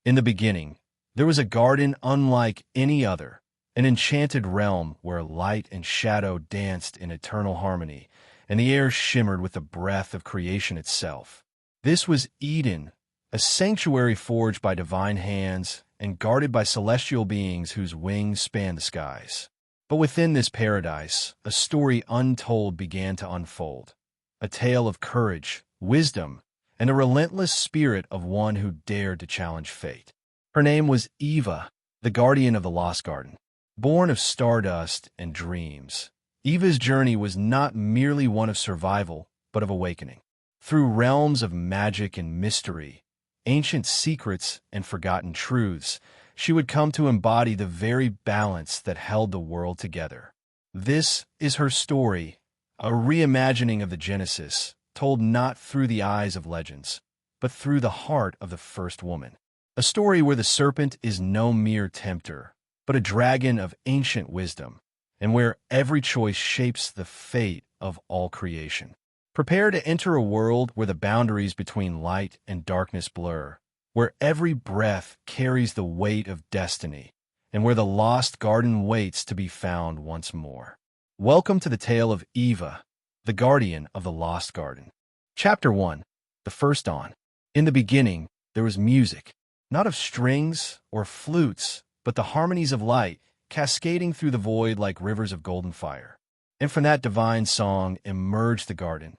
In the beginning, there was a garden unlike any other, an enchanted realm where light and shadow danced in eternal harmony, and the air shimmered with the breath of creation itself. This was Eden, a sanctuary forged by divine hands and guarded by celestial beings whose wings spanned the skies. But within this paradise, a story untold began to unfold, a tale of courage, wisdom, and a relentless spirit of one who dared to challenge fate. Her name was Eva, the guardian of the Lost Garden. Born of stardust and dreams, Eva's journey was not merely one of survival, but of awakening. Through realms of magic and mystery, ancient secrets and forgotten truths, she would come to embody the very balance that held the world together. This is her story, a reimagining of the Genesis, told not through the eyes of legends, but through the heart of the first woman. A story where the serpent is no mere tempter, but a dragon of ancient wisdom, and where every choice shapes the fate of all creation. Prepare to enter a world where the boundaries between light and darkness blur, where every breath carries the weight of destiny, and where the lost garden waits to be found once more. Welcome to the tale of Eva, the guardian of the lost garden. Chapter 1. The First Dawn. In the beginning, there was music, not of strings or flutes, but the harmonies of light, cascading through the void like rivers of golden fire. And from that divine song emerged the garden,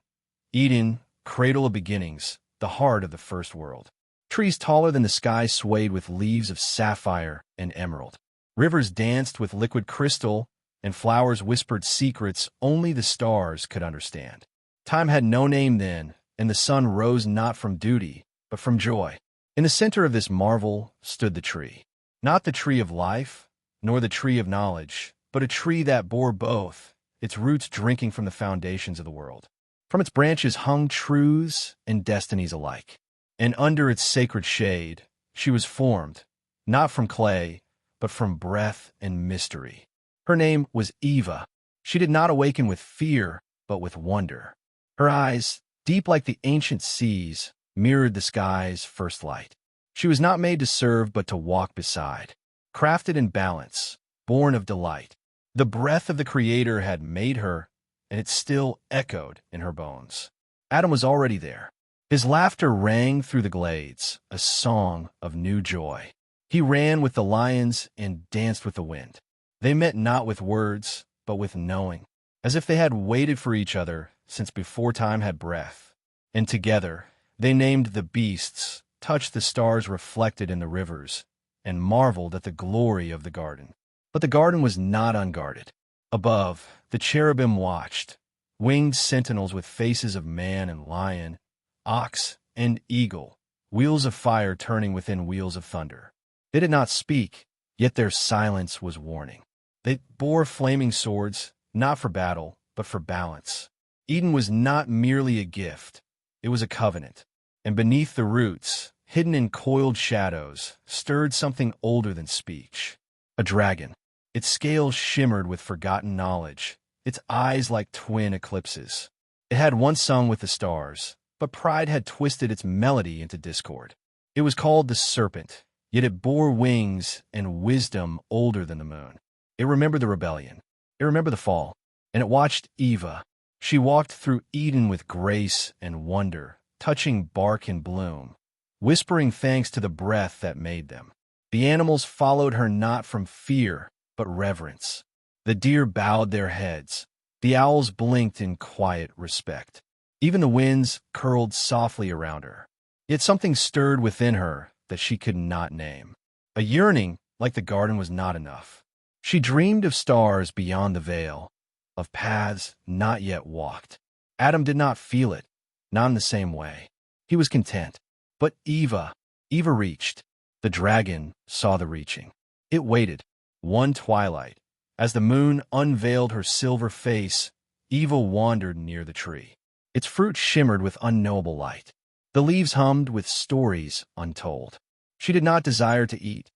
Eden, cradle of beginnings, the heart of the first world. Trees taller than the sky swayed with leaves of sapphire and emerald. Rivers danced with liquid crystal, and flowers whispered secrets only the stars could understand. Time had no name then, and the sun rose not from duty, but from joy. In the center of this marvel stood the tree. Not the tree of life, nor the tree of knowledge, but a tree that bore both, its roots drinking from the foundations of the world. From its branches hung truths and destinies alike. And under its sacred shade, she was formed, not from clay, but from breath and mystery. Her name was Eva. She did not awaken with fear, but with wonder. Her eyes, deep like the ancient seas, mirrored the sky's first light. She was not made to serve, but to walk beside. Crafted in balance, born of delight. The breath of the Creator had made her, and it still echoed in her bones. Adam was already there. His laughter rang through the glades, a song of new joy. He ran with the lions and danced with the wind. They met not with words, but with knowing, as if they had waited for each other since before time had breath. And together, they named the beasts, touched the stars reflected in the rivers, and marveled at the glory of the garden. But the garden was not unguarded. Above, the cherubim watched, winged sentinels with faces of man and lion, ox and eagle, wheels of fire turning within wheels of thunder. They did not speak, yet their silence was warning. They bore flaming swords, not for battle, but for balance. Eden was not merely a gift, it was a covenant. And beneath the roots, hidden in coiled shadows, stirred something older than speech. A dragon. Its scales shimmered with forgotten knowledge, its eyes like twin eclipses. It had once sung with the stars, but pride had twisted its melody into discord. It was called the serpent, yet it bore wings and wisdom older than the moon. It remembered the rebellion. It remembered the fall. And it watched Eva. She walked through Eden with grace and wonder, touching bark and bloom, whispering thanks to the breath that made them. The animals followed her not from fear, but reverence. The deer bowed their heads. The owls blinked in quiet respect. Even the winds curled softly around her. Yet something stirred within her that she could not name. A yearning like the garden was not enough. She dreamed of stars beyond the veil, of paths not yet walked. Adam did not feel it, not in the same way. He was content. But Eva reached. The dragon saw the reaching. It waited, one twilight. As the moon unveiled her silver face, Eva wandered near the tree. Its fruit shimmered with unknowable light. The leaves hummed with stories untold. She did not desire to eat,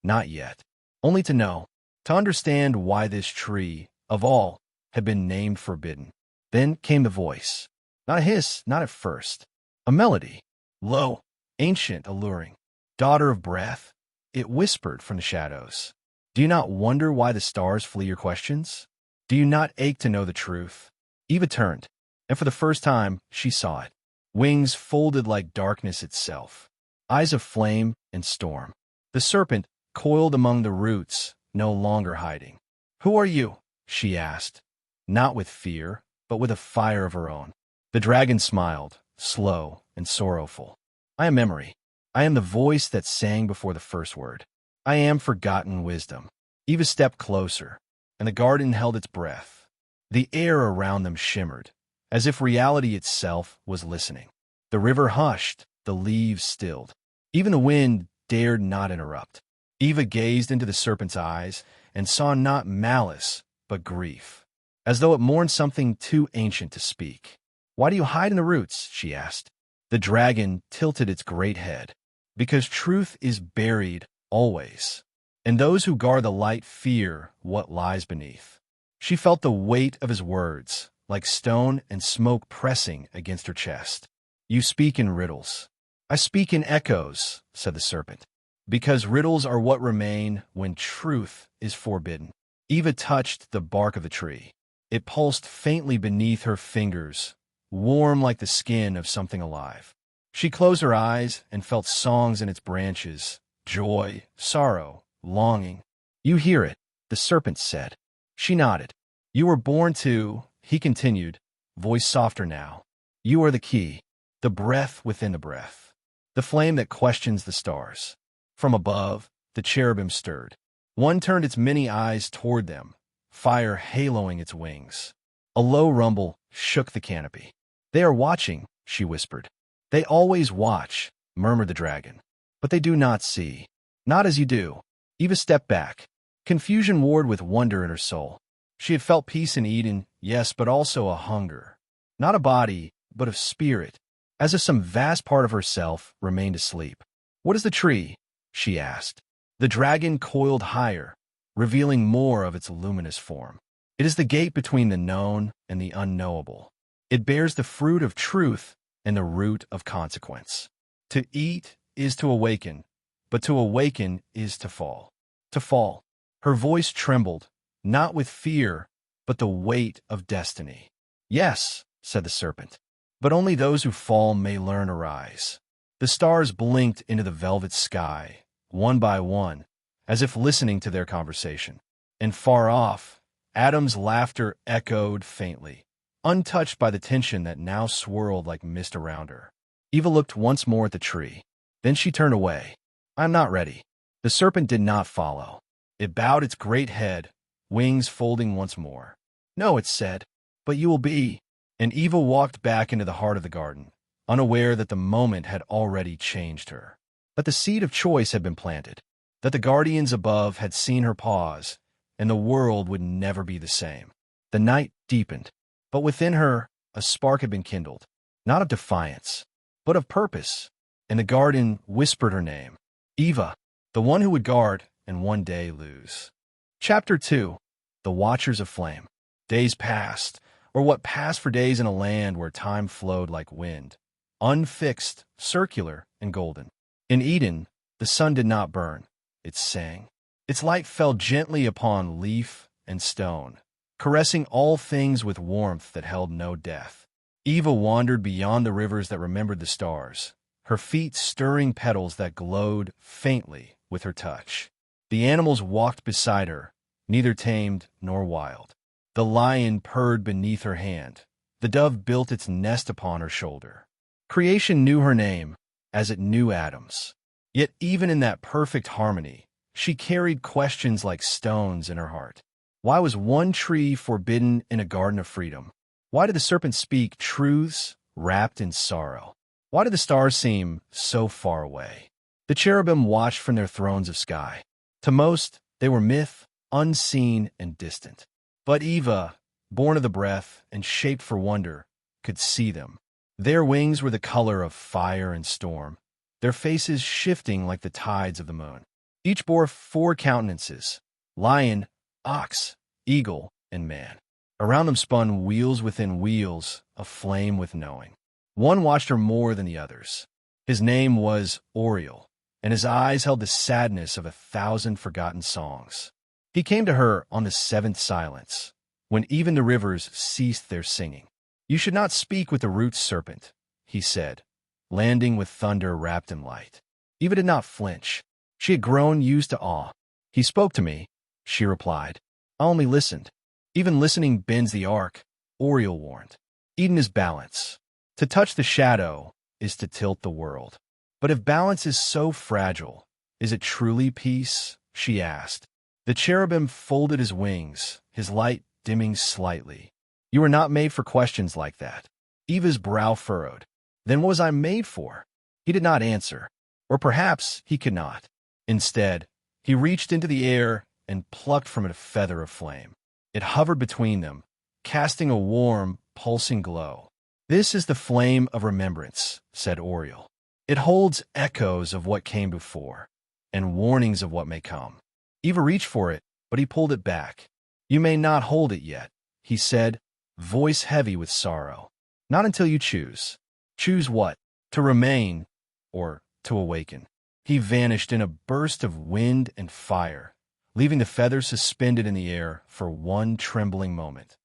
not yet, only to know, to understand why this tree, of all, had been named forbidden. Then came the voice. Not a hiss, not at first. A melody. Low, ancient, alluring. Daughter of breath, it whispered from the shadows. Do you not wonder why the stars flee your questions? Do you not ache to know the truth? Eva turned, and for the first time, she saw it. Wings folded like darkness itself. Eyes of flame and storm. The serpent, coiled among the roots, no longer hiding. Who are you? She asked, not with fear, but with a fire of her own. The dragon smiled, slow and sorrowful. I am memory. I am the voice that sang before the first word. I am forgotten wisdom. Eva stepped closer, and the garden held its breath. The air around them shimmered, as if reality itself was listening. The river hushed, the leaves stilled. Even the wind dared not interrupt. Eva gazed into the serpent's eyes and saw not malice, but grief, as though it mourned something too ancient to speak. Why do you hide in the roots? She asked. The dragon tilted its great head. Because truth is buried always, and those who guard the light fear what lies beneath. She felt the weight of his words, like stone and smoke pressing against her chest. You speak in riddles. I speak in echoes, said the serpent, because riddles are what remain when truth is forbidden. Eva touched the bark of the tree. It pulsed faintly beneath her fingers, warm like the skin of something alive. She closed her eyes and felt songs in its branches, joy, sorrow, longing. You hear it, the serpent said. She nodded. You were born to, he continued, voice softer now. You are the key, the breath within the breath, the flame that questions the stars. From above, the cherubim stirred. One turned its many eyes toward them, fire haloing its wings. A low rumble shook the canopy. They are watching, she whispered. They always watch, murmured the dragon. But they do not see. Not as you do. Eva stepped back. Confusion warred with wonder in her soul. She had felt peace in Eden, yes, but also a hunger. Not of body, but of spirit, as if some vast part of herself remained asleep. What is the tree? She asked. The dragon coiled higher, revealing more of its luminous form. It is the gate between the known and the unknowable. It bears the fruit of truth and the root of consequence. To eat is to awaken, but to awaken is to fall. To fall. Her voice trembled, not with fear, but the weight of destiny. Yes, said the serpent, but only those who fall may learn to rise. The stars blinked into the velvet sky, one by one, as if listening to their conversation. And far off, Adam's laughter echoed faintly, untouched by the tension that now swirled like mist around her. Eva looked once more at the tree. Then she turned away. I'm not ready. The serpent did not follow. It bowed its great head, wings folding once more. No, it said, but you will be. And Eva walked back into the heart of the garden, unaware that the moment had already changed her. That the seed of choice had been planted. That the guardians above had seen her pause, and the world would never be the same. The night deepened. But within her, a spark had been kindled, not of defiance, but of purpose, and the garden whispered her name, Eva, the one who would guard and one day lose. Chapter 2. The Watchers of Flame. Days passed, or what passed for days in a land where time flowed like wind, unfixed, circular, and golden. In Eden, the sun did not burn, it sang. Its light fell gently upon leaf and stone, caressing all things with warmth that held no death. Eva wandered beyond the rivers that remembered the stars, her feet stirring petals that glowed faintly with her touch. The animals walked beside her, neither tamed nor wild. The lion purred beneath her hand. The dove built its nest upon her shoulder. Creation knew her name, as it knew Adam's. Yet even in that perfect harmony, she carried questions like stones in her heart. Why was one tree forbidden in a garden of freedom? Why did the serpent speak truths wrapped in sorrow? Why did the stars seem so far away? The cherubim watched from their thrones of sky. To most, they were myth, unseen and distant. But Eva, born of the breath and shaped for wonder, could see them. Their wings were the color of fire and storm, their faces shifting like the tides of the moon. Each bore 4 countenances: lion, ox, eagle, and man. Around them spun wheels within wheels, aflame with knowing. One watched her more than the others. His name was Oriel, and his eyes held the sadness of 1,000 forgotten songs. He came to her on the seventh silence, when even the rivers ceased their singing. "You should not speak with the root serpent," he said, landing with thunder wrapped in light. Eva did not flinch. She had grown used to awe. "He spoke to me," she replied. "I only listened." "Even listening bends the arc," Oriel warned. "Eden is balance. To touch the shadow is to tilt the world." "But if balance is so fragile, is it truly peace?" she asked. The cherubim folded his wings, his light dimming slightly. "You were not made for questions like that." Eva's brow furrowed. "Then what was I made for?" He did not answer, or perhaps he could not. Instead, he reached into the air and plucked from it a feather of flame. It hovered between them, casting a warm, pulsing glow. "This is the flame of remembrance," said Oriel. "It holds echoes of what came before, and warnings of what may come." Eva reached for it, but he pulled it back. "You may not hold it yet," he said, voice heavy with sorrow. "Not until you choose." "Choose what? To remain, or to awaken?" He vanished in a burst of wind and fire, leaving the feather suspended in the air for one trembling moment.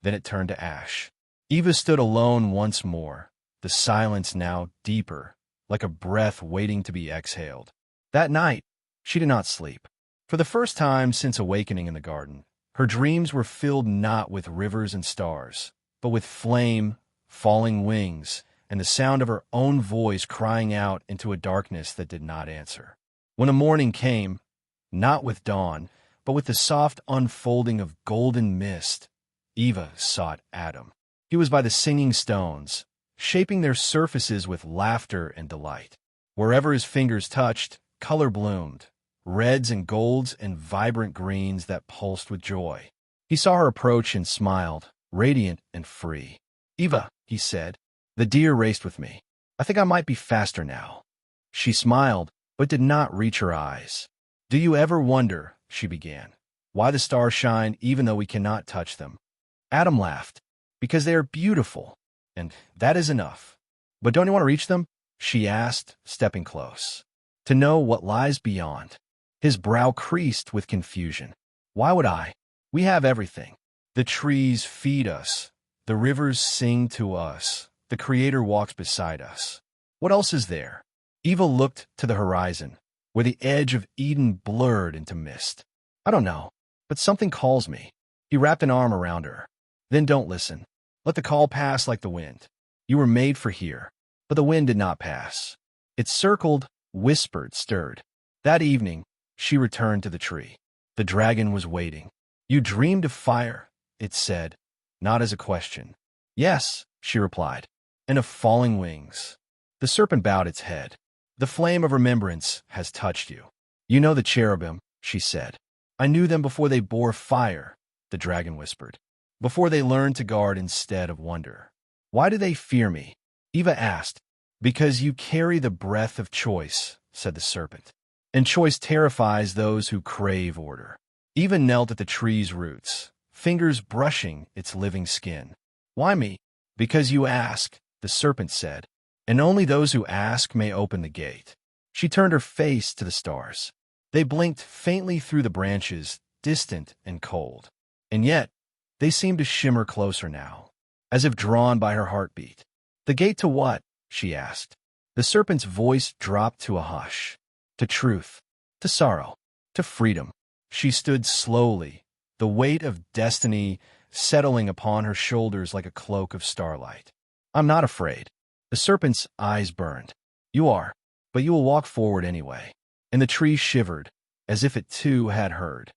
Then it turned to ash. Eva stood alone once more, the silence now deeper, like a breath waiting to be exhaled. That night, she did not sleep. For the first time since awakening in the garden, her dreams were filled not with rivers and stars, but with flame, falling wings, and the sound of her own voice crying out into a darkness that did not answer. When the morning came, not with dawn, but with the soft unfolding of golden mist, Eva sought Adam. He was by the singing stones, shaping their surfaces with laughter and delight. Wherever his fingers touched, color bloomed, reds and golds and vibrant greens that pulsed with joy. He saw her approach and smiled, radiant and free. "Eva," he said, "the deer raced with me. I think I might be faster now." She smiled, but did not reach her eyes. "Do you ever wonder," she began, "why the stars shine even though we cannot touch them?" Adam laughed. "Because they are beautiful, and that is enough." "But don't you want to reach them?" she asked, stepping close. "To know what lies beyond." His brow creased with confusion. "Why would I? We have everything. The trees feed us. The rivers sing to us. The Creator walks beside us. What else is there?" Eva looked to the horizon, where the edge of Eden blurred into mist. "I don't know, but something calls me." He wrapped an arm around her. "Then don't listen. Let the call pass like the wind. You were made for here." But the wind did not pass. It circled, whispered, stirred. That evening, she returned to the tree. The dragon was waiting. "You dreamed of fire," it said, not as a question. "Yes," she replied, "and of falling wings." The serpent bowed its head. "The flame of remembrance has touched you." "You know the cherubim," she said. "I knew them before they bore fire," the dragon whispered, "before they learned to guard instead of wonder." "Why do they fear me?" Eva asked. "Because you carry the breath of choice," said the serpent. "And choice terrifies those who crave order." Eva knelt at the tree's roots, fingers brushing its living skin. "Why me?" "Because you ask," the serpent said, "and only those who ask may open the gate." She turned her face to the stars. They blinked faintly through the branches, distant and cold. And yet, they seemed to shimmer closer now, as if drawn by her heartbeat. "The gate to what?" she asked. The serpent's voice dropped to a hush. "To truth, to sorrow, to freedom." She stood slowly, the weight of destiny settling upon her shoulders like a cloak of starlight. "I'm not afraid." The serpent's eyes burned. "You are, but you will walk forward anyway." And the tree shivered, as if it too had heard.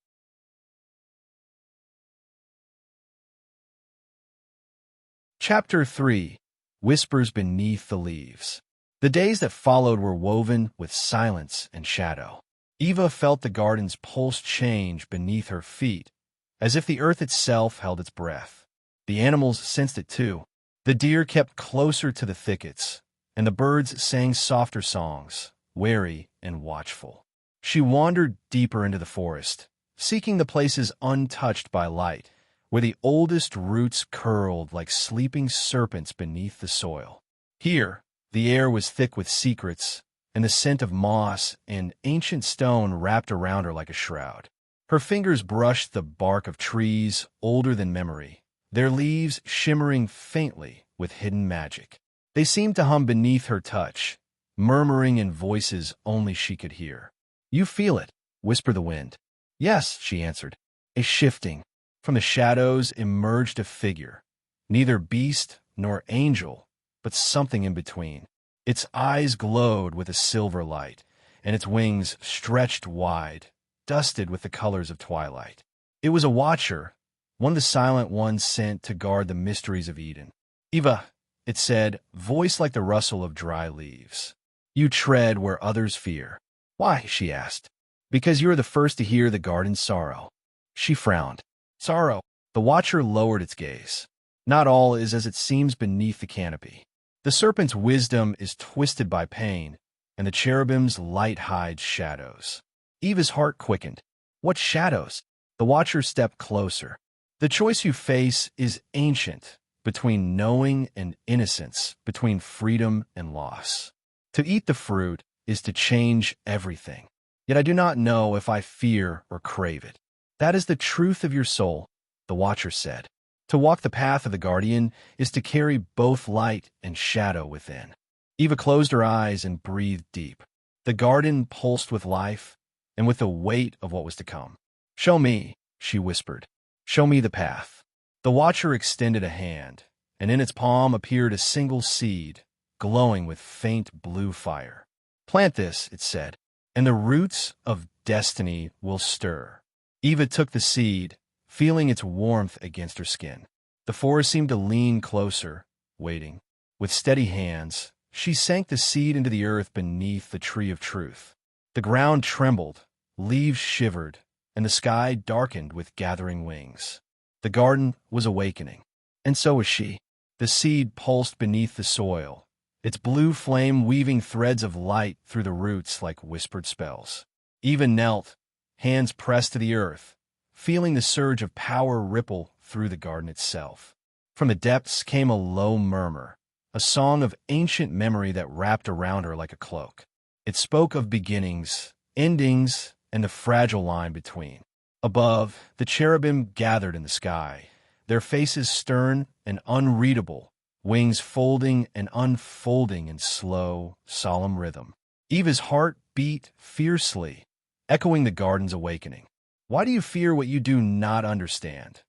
Chapter 3. Whispers Beneath the Leaves. The days that followed were woven with silence and shadow. Eva felt the garden's pulse change beneath her feet, as if the earth itself held its breath. The animals sensed it too. The deer kept closer to the thickets, and the birds sang softer songs, wary and watchful. She wandered deeper into the forest, seeking the places untouched by light, where the oldest roots curled like sleeping serpents beneath the soil. Here, the air was thick with secrets, and the scent of moss and ancient stone wrapped around her like a shroud. Her fingers brushed the bark of trees older than memory, their leaves shimmering faintly with hidden magic. They seemed to hum beneath her touch, murmuring in voices only she could hear. "You feel it," whispered the wind. "Yes," she answered. A shifting. From the shadows emerged a figure, neither beast nor angel, but something in between. Its eyes glowed with a silver light, and its wings stretched wide, dusted with the colors of twilight. It was a watcher, one of the silent ones sent to guard the mysteries of Eden. "Eva," it said, voice like the rustle of dry leaves. "You tread where others fear." "Why?" she asked. "Because you are the first to hear the garden's sorrow." She frowned. "Sorrow?" The watcher lowered its gaze. "Not all is as it seems beneath the canopy. The serpent's wisdom is twisted by pain, and the cherubim's light hides shadows." Eva's heart quickened. "What shadows?" The watcher stepped closer. "The choice you face is ancient, between knowing and innocence, between freedom and loss. To eat the fruit is to change everything. Yet I do not know if I fear or crave it. That is the truth of your soul," the watcher said. "To walk the path of the guardian is to carry both light and shadow within." Eva closed her eyes and breathed deep. The garden pulsed with life and with the weight of what was to come. "Show me," she whispered. "Show me the path." The watcher extended a hand, and in its palm appeared a single seed, glowing with faint blue fire. "Plant this," it said, "and the roots of destiny will stir." Eva took the seed, feeling its warmth against her skin. The forest seemed to lean closer, waiting. With steady hands, she sank the seed into the earth beneath the tree of truth. The ground trembled, leaves shivered, and the sky darkened with gathering wings. The garden was awakening, and so was she. The seed pulsed beneath the soil, its blue flame weaving threads of light through the roots like whispered spells. Eva knelt, hands pressed to the earth, feeling the surge of power ripple through the garden itself. From the depths came a low murmur, a song of ancient memory that wrapped around her like a cloak. It spoke of beginnings, endings, and the fragile line between. Above, the cherubim gathered in the sky, their faces stern and unreadable, wings folding and unfolding in slow, solemn rhythm. Eva's heart beat fiercely, echoing the garden's awakening. "Why do you fear what you do not understand?"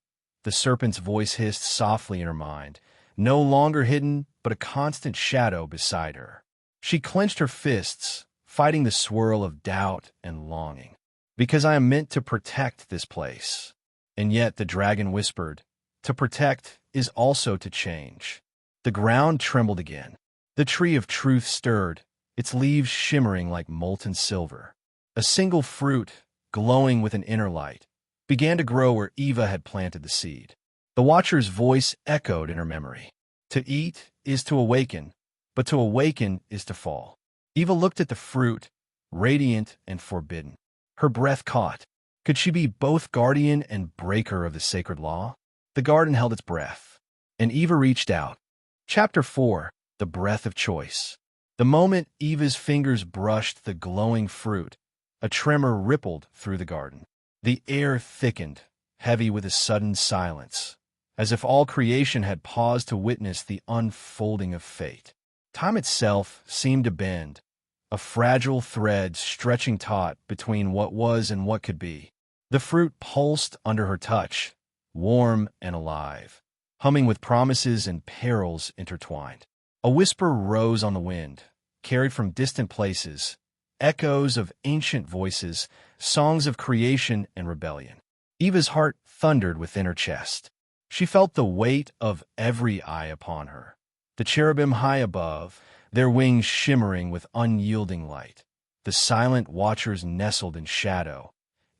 The serpent's voice hissed softly in her mind, no longer hidden, but a constant shadow beside her. She clenched her fists, fighting the swirl of doubt and longing. "Because I am meant to protect this place." And yet, the dragon whispered, "To protect is also to change." The ground trembled again. The tree of truth stirred, its leaves shimmering like molten silver. A single fruit, glowing with an inner light, began to grow where Eva had planted the seed. The watcher's voice echoed in her memory. "To eat is to awaken, but to awaken is to fall." Eva looked at the fruit, radiant and forbidden. Her breath caught. Could she be both guardian and breaker of the sacred law? The garden held its breath, and Eva reached out. Chapter 4. The Breath of Choice. The moment Eva's fingers brushed the glowing fruit, a tremor rippled through the garden. The air thickened, heavy with a sudden silence, as if all creation had paused to witness the unfolding of fate. Time itself seemed to bend, a fragile thread stretching taut between what was and what could be. The fruit pulsed under her touch, warm and alive, humming with promises and perils intertwined. A whisper rose on the wind, carried from distant places, echoes of ancient voices, songs of creation and rebellion. Eva's heart thundered within her chest. She felt the weight of every eye upon her. The cherubim high above, their wings shimmering with unyielding light. The silent watchers nestled in shadow.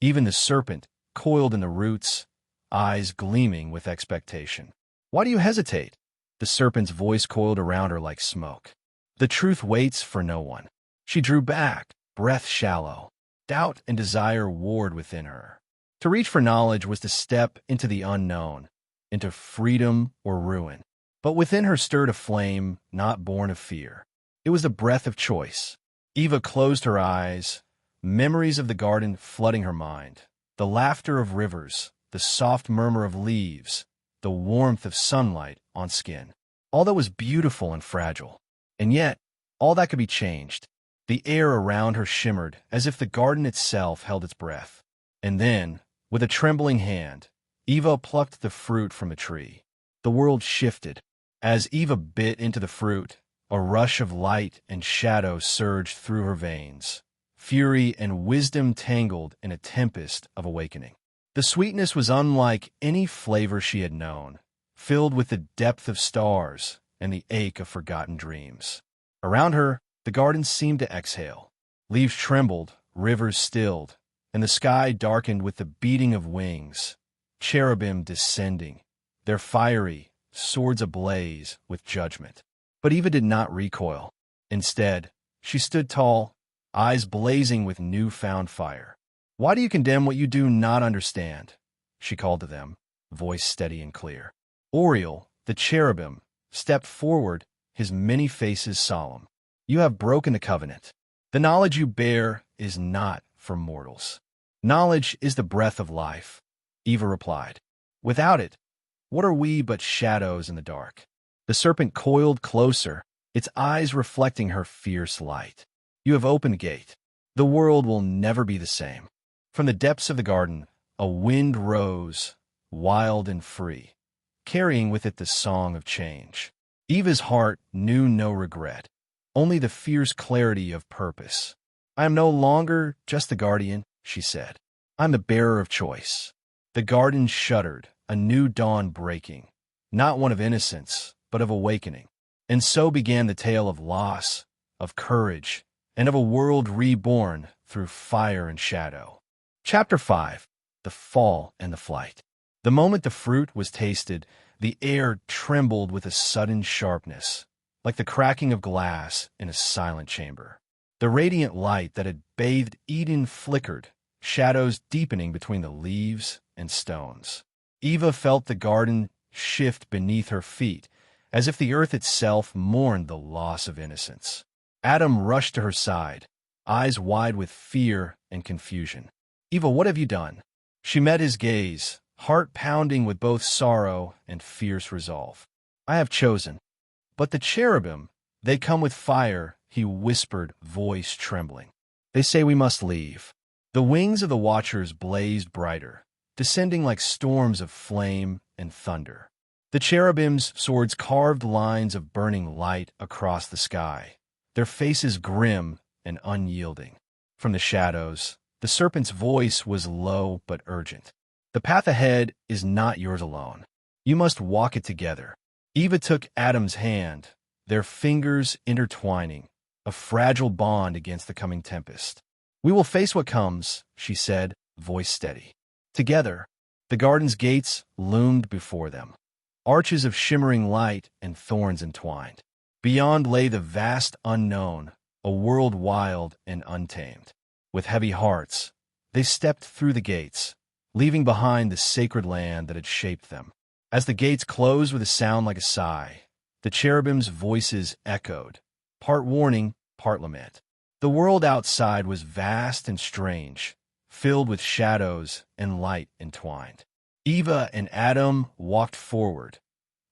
Even the serpent, coiled in the roots, eyes gleaming with expectation. "Why do you hesitate?" The serpent's voice coiled around her like smoke. "The truth waits for no one." She drew back, breath shallow. Doubt and desire warred within her. To reach for knowledge was to step into the unknown, into freedom or ruin. But within her stirred a flame not born of fear. It was the breath of choice. Eva closed her eyes, memories of the garden flooding her mind. The laughter of rivers, the soft murmur of leaves, the warmth of sunlight on skin. All that was beautiful and fragile. And yet, all that could be changed. The air around her shimmered as if the garden itself held its breath. And then, with a trembling hand, Eva plucked the fruit from a tree. The world shifted. As Eva bit into the fruit, a rush of light and shadow surged through her veins. Fury and wisdom tangled in a tempest of awakening. The sweetness was unlike any flavor she had known, filled with the depth of stars and the ache of forgotten dreams. Around her, the garden seemed to exhale. Leaves trembled, rivers stilled, and the sky darkened with the beating of wings. Cherubim descending, their fiery swords ablaze with judgment. But Eva did not recoil. Instead, she stood tall, eyes blazing with newfound fire. "Why do you condemn what you do not understand?" she called to them, voice steady and clear. Oriel, the cherubim, stepped forward, his many faces solemn. "You have broken the covenant. The knowledge you bear is not for mortals. Knowledge is the breath of life," Eva replied. "Without it, what are we but shadows in the dark?" The serpent coiled closer, its eyes reflecting her fierce light. "You have opened a gate. The world will never be the same." From the depths of the garden, a wind rose, wild and free, carrying with it the song of change. Eva's heart knew no regret, only the fierce clarity of purpose. "I am no longer just the guardian," she said. "I'm the bearer of choice." The garden shuddered, a new dawn breaking, not one of innocence, but of awakening. And so began the tale of loss, of courage, and of a world reborn through fire and shadow. Chapter 5. The Fall and the Flight. The moment the fruit was tasted, the air trembled with a sudden sharpness, like the cracking of glass in a silent chamber. The radiant light that had bathed Eden flickered, shadows deepening between the leaves and stones. Eva felt the garden shift beneath her feet, as if the earth itself mourned the loss of innocence. Adam rushed to her side, eyes wide with fear and confusion. "Eva, what have you done?" She met his gaze, heart pounding with both sorrow and fierce resolve. "I have chosen. But the cherubim, they come with fire," he whispered, voice trembling. "They say we must leave." The wings of the watchers blazed brighter, descending like storms of flame and thunder. The cherubim's swords carved lines of burning light across the sky, their faces grim and unyielding. From the shadows, the serpent's voice was low but urgent. "The path ahead is not yours alone. You must walk it together." Eva took Adam's hand, their fingers intertwining, a fragile bond against the coming tempest. "We will face what comes," she said, voice steady. Together, the garden's gates loomed before them, arches of shimmering light and thorns entwined. Beyond lay the vast unknown, a world wild and untamed. With heavy hearts, they stepped through the gates, leaving behind the sacred land that had shaped them. As the gates closed with a sound like a sigh, the cherubim's voices echoed, part warning, part lament. The world outside was vast and strange, filled with shadows and light entwined. Eva and Adam walked forward,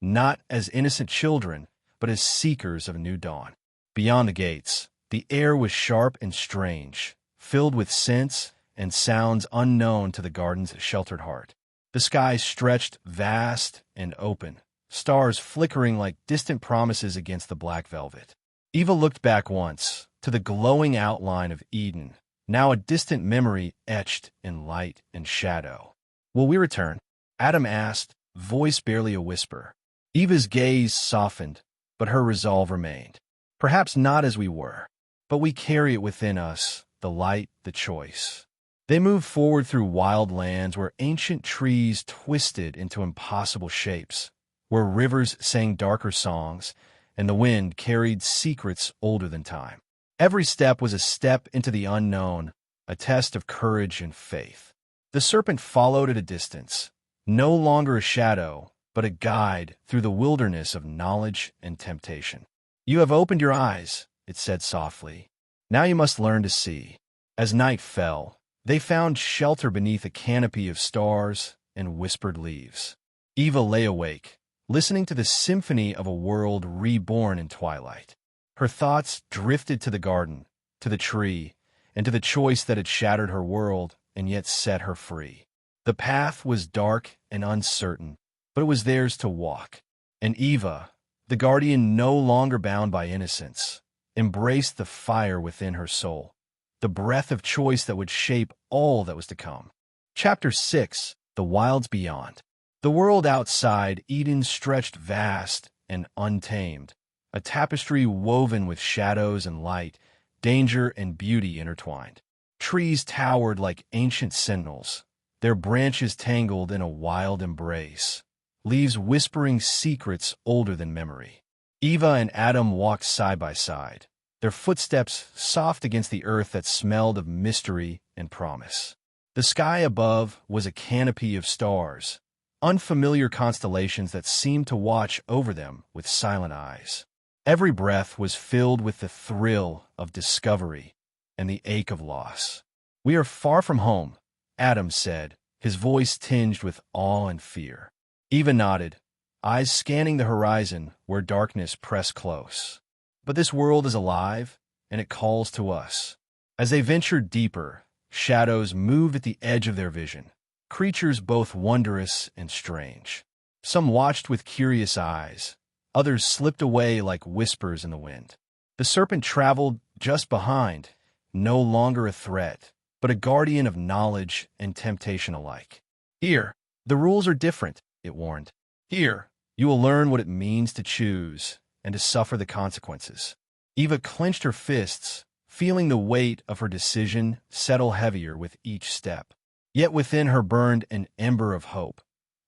not as innocent children, but as seekers of a new dawn. Beyond the gates, the air was sharp and strange, filled with scents and sounds unknown to the garden's sheltered heart. The sky stretched vast and open, stars flickering like distant promises against the black velvet. Eva looked back once, to the glowing outline of Eden, now a distant memory etched in light and shadow. "Will we return?" Adam asked, voice barely a whisper. Eva's gaze softened, but her resolve remained. "Perhaps not as we were, but we carry it within us, the light, the choice." They moved forward through wild lands where ancient trees twisted into impossible shapes, where rivers sang darker songs, and the wind carried secrets older than time. Every step was a step into the unknown, a test of courage and faith. The serpent followed at a distance, no longer a shadow, but a guide through the wilderness of knowledge and temptation. "You have opened your eyes," it said softly. Now you must learn to see. As night fell, they found shelter beneath a canopy of stars and whispered leaves. Eva lay awake, listening to the symphony of a world reborn in twilight. Her thoughts drifted to the garden, to the tree, and to the choice that had shattered her world and yet set her free. The path was dark and uncertain, but it was theirs to walk. And Eva, the guardian no longer bound by innocence, embraced the fire within her soul, the breath of choice that would shape all that was to come. Chapter 6: The Wilds Beyond. The world outside Eden stretched vast and untamed, a tapestry woven with shadows and light, danger and beauty intertwined. Trees towered like ancient sentinels, their branches tangled in a wild embrace, leaves whispering secrets older than memory. Eva and Adam walked side by side, their footsteps soft against the earth that smelled of mystery and promise. The sky above was a canopy of stars, unfamiliar constellations that seemed to watch over them with silent eyes. Every breath was filled with the thrill of discovery and the ache of loss. "We are far from home," Adam said, his voice tinged with awe and fear. Eva nodded, eyes scanning the horizon where darkness pressed close. "But this world is alive, and it calls to us." As they ventured deeper, shadows moved at the edge of their vision, creatures both wondrous and strange. Some watched with curious eyes, others slipped away like whispers in the wind. The serpent traveled just behind, no longer a threat, but a guardian of knowledge and temptation alike. "Here, the rules are different," it warned. "Here, you will learn what it means to choose and to suffer the consequences." Eva clenched her fists, feeling the weight of her decision settle heavier with each step. Yet within her burned an ember of hope,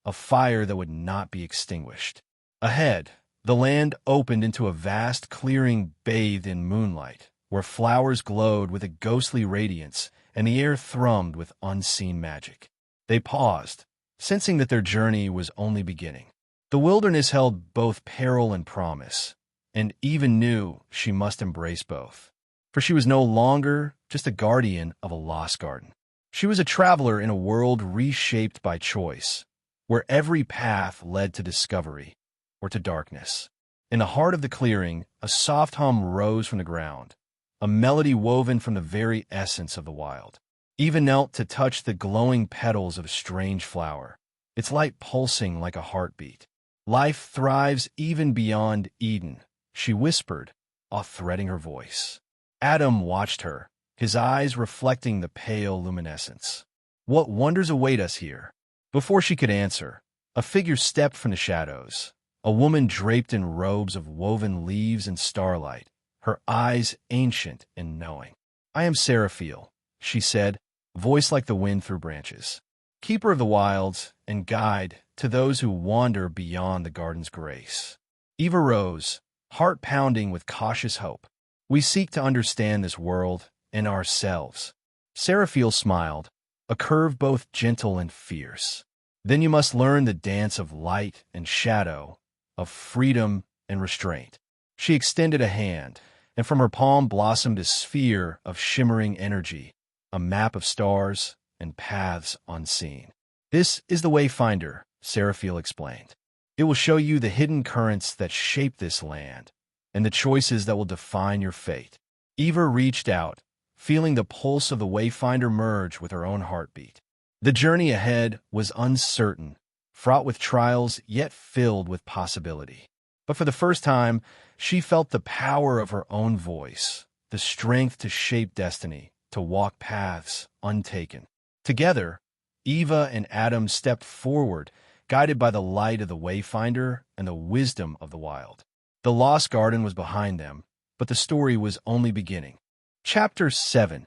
a fire that would not be extinguished. Ahead, the land opened into a vast clearing bathed in moonlight, where flowers glowed with a ghostly radiance and the air thrummed with unseen magic. They paused, sensing that their journey was only beginning. The wilderness held both peril and promise, and Eva knew she must embrace both. For she was no longer just a guardian of a lost garden. She was a traveler in a world reshaped by choice, where every path led to discovery or to darkness. In the heart of the clearing, a soft hum rose from the ground, a melody woven from the very essence of the wild. Eva knelt to touch the glowing petals of a strange flower, its light pulsing like a heartbeat. "Life thrives even beyond Eden," she whispered, awe-threading her voice. Adam watched her, his eyes reflecting the pale luminescence. "What wonders await us here?" Before she could answer, a figure stepped from the shadows, a woman draped in robes of woven leaves and starlight, her eyes ancient and knowing. "I am Seraphiel," she said, voice like the wind through branches, "keeper of the wilds and guide to those who wander beyond the garden's grace." Eva rose, heart pounding with cautious hope. "We seek to understand this world and ourselves." Seraphiel smiled, a curve both gentle and fierce. "Then you must learn the dance of light and shadow, of freedom and restraint." She extended a hand, and from her palm blossomed a sphere of shimmering energy, a map of stars and paths unseen. "This is the Wayfinder," Seraphiel explained. "It will show you the hidden currents that shape this land, and the choices that will define your fate." Eva reached out, feeling the pulse of the Wayfinder merge with her own heartbeat. The journey ahead was uncertain, fraught with trials yet filled with possibility. But for the first time, she felt the power of her own voice, the strength to shape destiny, to walk paths untaken. Together, Eva and Adam stepped forward, guided by the light of the Wayfinder and the wisdom of the wild. The lost garden was behind them, but the story was only beginning. Chapter 7: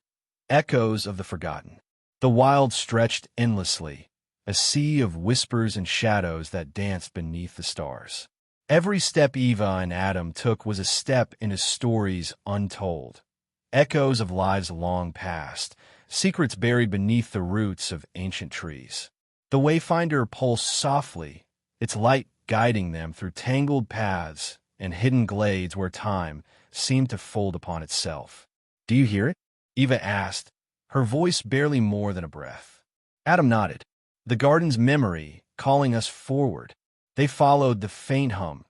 Echoes of the Forgotten. The wild stretched endlessly, a sea of whispers and shadows that danced beneath the stars. Every step Eva and Adam took was a step into stories untold, echoes of lives long past, secrets buried beneath the roots of ancient trees. The Wayfinder pulsed softly, its light guiding them through tangled paths and hidden glades where time seemed to fold upon itself. Do you hear it? Eva asked, her voice barely more than a breath. Adam nodded. The garden's memory, calling us forward. They followed the faint hum,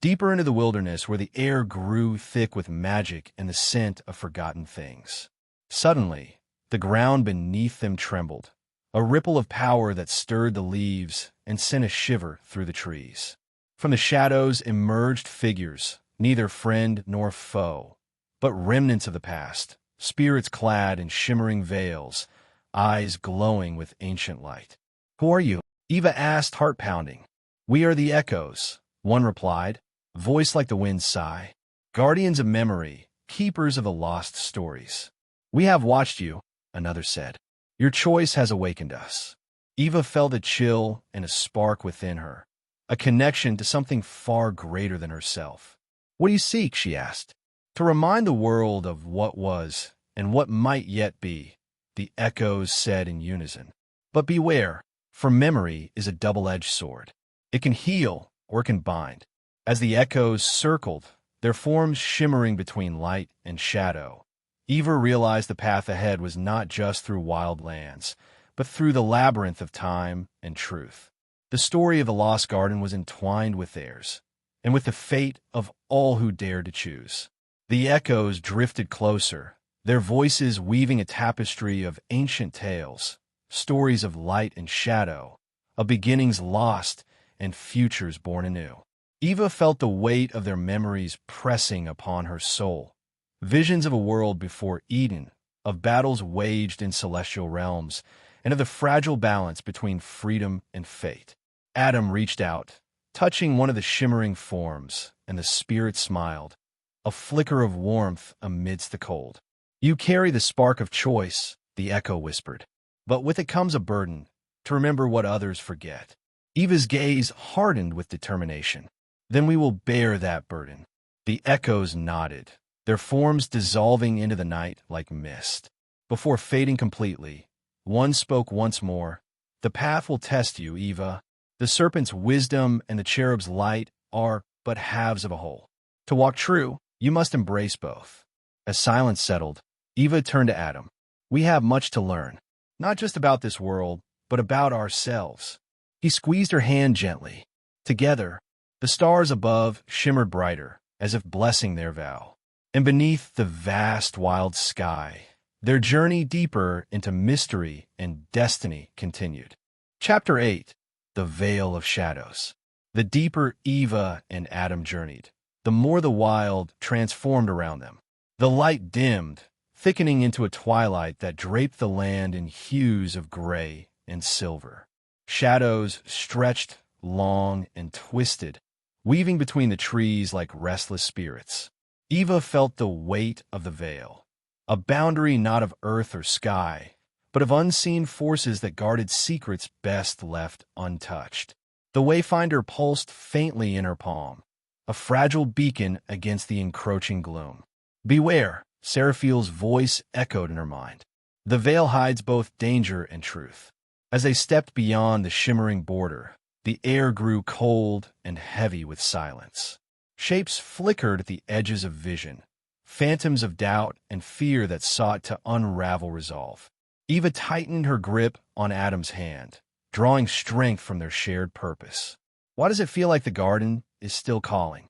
deeper into the wilderness where the air grew thick with magic and the scent of forgotten things. Suddenly, the ground beneath them trembled, a ripple of power that stirred the leaves and sent a shiver through the trees. From the shadows emerged figures, neither friend nor foe, but remnants of the past, spirits clad in shimmering veils, eyes glowing with ancient light. Who are you? Eva asked, heart pounding. We are the echoes, one replied, voice like the wind's sigh. Guardians of memory, keepers of the lost stories. We have watched you, another said. Your choice has awakened us. Eva felt a chill and a spark within her, a connection to something far greater than herself. What do you seek? She asked. To remind the world of what was and what might yet be, the echoes said in unison. But beware, for memory is a double-edged sword. It can heal or it can bind. As the echoes circled, their forms shimmering between light and shadow, Eva realized the path ahead was not just through wild lands, but through the labyrinth of time and truth. The story of the Lost Garden was entwined with theirs, and with the fate of all who dared to choose. The echoes drifted closer, their voices weaving a tapestry of ancient tales, stories of light and shadow, of beginnings lost and futures born anew. Eva felt the weight of their memories pressing upon her soul. Visions of a world before Eden, of battles waged in celestial realms, and of the fragile balance between freedom and fate. Adam reached out, touching one of the shimmering forms, and the spirit smiled, a flicker of warmth amidst the cold. You carry the spark of choice, the echo whispered, but with it comes a burden, to remember what others forget. Eva's gaze hardened with determination. Then we will bear that burden. The echoes nodded, their forms dissolving into the night like mist. Before fading completely, one spoke once more. The path will test you, Eva. The serpent's wisdom and the cherub's light are but halves of a whole. To walk true, you must embrace both. As silence settled, Eva turned to Adam. We have much to learn, not just about this world, but about ourselves. He squeezed her hand gently. Together, the stars above shimmered brighter, as if blessing their vow. And beneath the vast, wild sky, their journey deeper into mystery and destiny continued. Chapter 8. The Veil of Shadows. The deeper Eva and Adam journeyed, the more the wild transformed around them. The light dimmed, thickening into a twilight that draped the land in hues of gray and silver. Shadows stretched long and twisted, weaving between the trees like restless spirits. Eva felt the weight of the veil, a boundary not of earth or sky, but of unseen forces that guarded secrets best left untouched. The Wayfinder pulsed faintly in her palm, a fragile beacon against the encroaching gloom. Beware, Seraphiel's voice echoed in her mind. The veil hides both danger and truth. As they stepped beyond the shimmering border, the air grew cold and heavy with silence. Shapes flickered at the edges of vision, phantoms of doubt and fear that sought to unravel resolve. Eva tightened her grip on Adam's hand, drawing strength from their shared purpose. Why does it feel like the garden is still calling?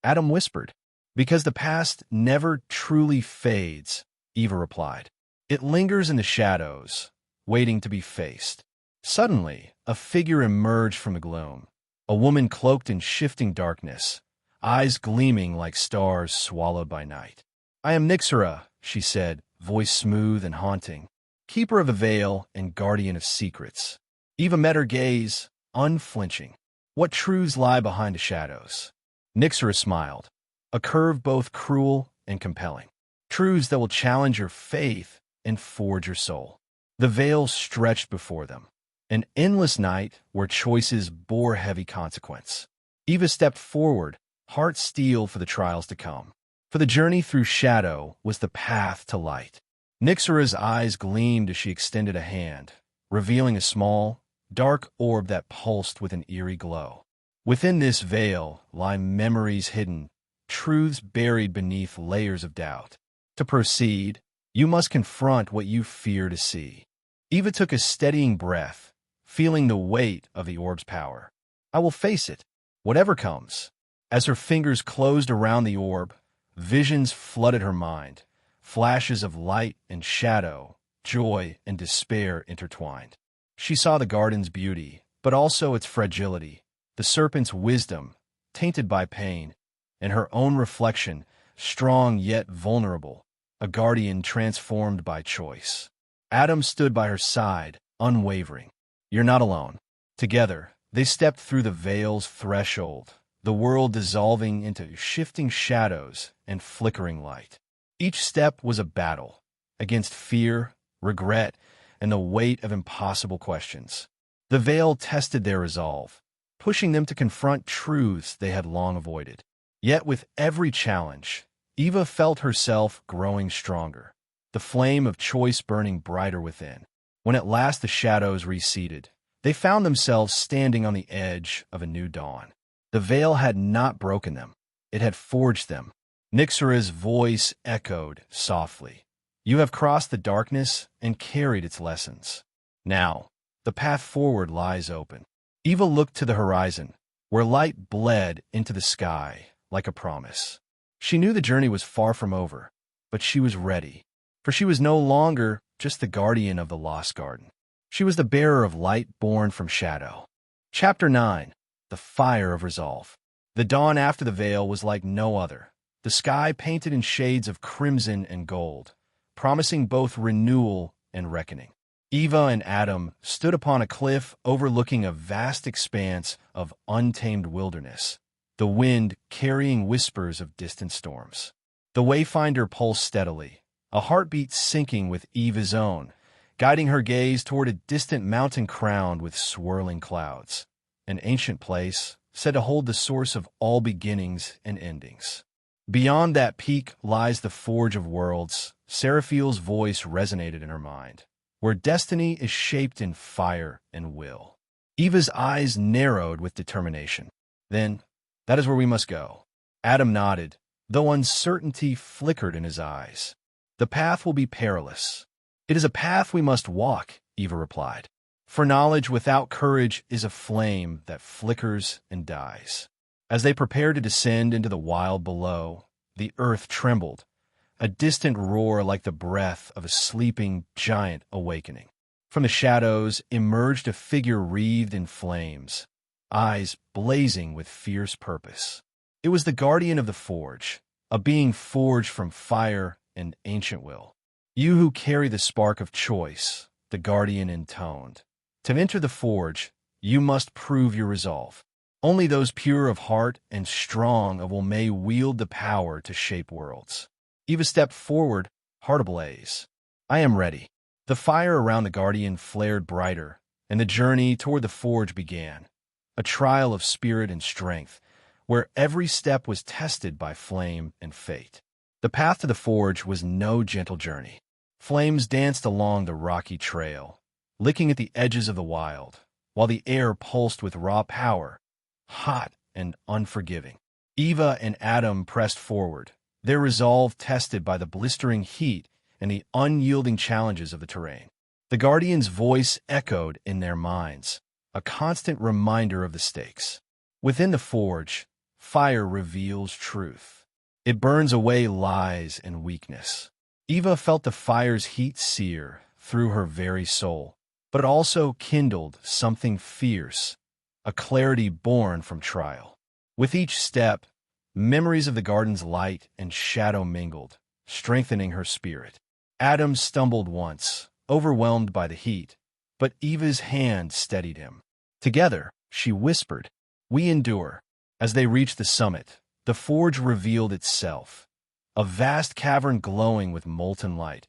Adam whispered. Because the past never truly fades, Eva replied. It lingers in the shadows, waiting to be faced. Suddenly, a figure emerged from the gloom, a woman cloaked in shifting darkness, eyes gleaming like stars swallowed by night. I am Nixera, she said, voice smooth and haunting, keeper of the veil and guardian of secrets. Eva met her gaze, unflinching. What truths lie behind the shadows? Nixera smiled, a curve both cruel and compelling. Truths that will challenge your faith and forge your soul. The veil stretched before them, an endless night where choices bore heavy consequence. Eva stepped forward, heart steel for the trials to come. For the journey through shadow was the path to light. Nixera's eyes gleamed as she extended a hand, revealing a small, dark orb that pulsed with an eerie glow. Within this veil lie memories hidden, truths buried beneath layers of doubt. To proceed, you must confront what you fear to see. Eva took a steadying breath, feeling the weight of the orb's power. I will face it, whatever comes. As her fingers closed around the orb, visions flooded her mind, flashes of light and shadow, joy and despair intertwined. She saw the garden's beauty, but also its fragility, the serpent's wisdom, tainted by pain, and her own reflection, strong yet vulnerable, a guardian transformed by choice. Adam stood by her side, unwavering. You're not alone. Together, they stepped through the veil's threshold, the world dissolving into shifting shadows and flickering light. Each step was a battle, against fear, regret, and the weight of impossible questions. The veil tested their resolve, pushing them to confront truths they had long avoided. Yet with every challenge, Eva felt herself growing stronger, the flame of choice burning brighter within. When at last the shadows receded, they found themselves standing on the edge of a new dawn. The veil had not broken them. It had forged them. Nixara's voice echoed softly. You have crossed the darkness and carried its lessons. Now, the path forward lies open. Eva looked to the horizon, where light bled into the sky like a promise. She knew the journey was far from over, but she was ready, for she was no longer just the guardian of the lost garden. She was the bearer of light born from shadow. Chapter 9. The Fire of Resolve. The dawn after the veil was like no other, the sky painted in shades of crimson and gold, promising both renewal and reckoning. Eva and Adam stood upon a cliff overlooking a vast expanse of untamed wilderness, the wind carrying whispers of distant storms. The wayfinder pulsed steadily, a heartbeat syncing with Eva's own, guiding her gaze toward a distant mountain crowned with swirling clouds, an ancient place said to hold the source of all beginnings and endings. Beyond that peak lies the Forge of Worlds. Seraphiel's voice resonated in her mind, where destiny is shaped in fire and will. Eva's eyes narrowed with determination. Then, that is where we must go. Adam nodded, though uncertainty flickered in his eyes. The path will be perilous. It is a path we must walk, Eva replied. For knowledge without courage is a flame that flickers and dies. As they prepared to descend into the wild below, the earth trembled, a distant roar like the breath of a sleeping giant awakening. From the shadows emerged a figure wreathed in flames, eyes blazing with fierce purpose. It was the guardian of the forge, a being forged from fire and ancient will. You who carry the spark of choice, the guardian intoned. To enter the forge, you must prove your resolve. Only those pure of heart and strong of will may wield the power to shape worlds. Eva stepped forward, heart ablaze. I am ready. The fire around the guardian flared brighter, and the journey toward the forge began, a trial of spirit and strength, where every step was tested by flame and fate. The path to the forge was no gentle journey. Flames danced along the rocky trail, licking at the edges of the wild, while the air pulsed with raw power, hot and unforgiving. Eva and Adam pressed forward, their resolve tested by the blistering heat and the unyielding challenges of the terrain. The guardian's voice echoed in their minds, a constant reminder of the stakes. Within the forge, fire reveals truth. It burns away lies and weakness. Eva felt the fire's heat sear through her very soul, but it also kindled something fierce, a clarity born from trial. With each step, memories of the garden's light and shadow mingled, strengthening her spirit. Adam stumbled once, overwhelmed by the heat, but Eva's hand steadied him. Together, she whispered, "We endure." As they reached the summit, the forge revealed itself, a vast cavern glowing with molten light,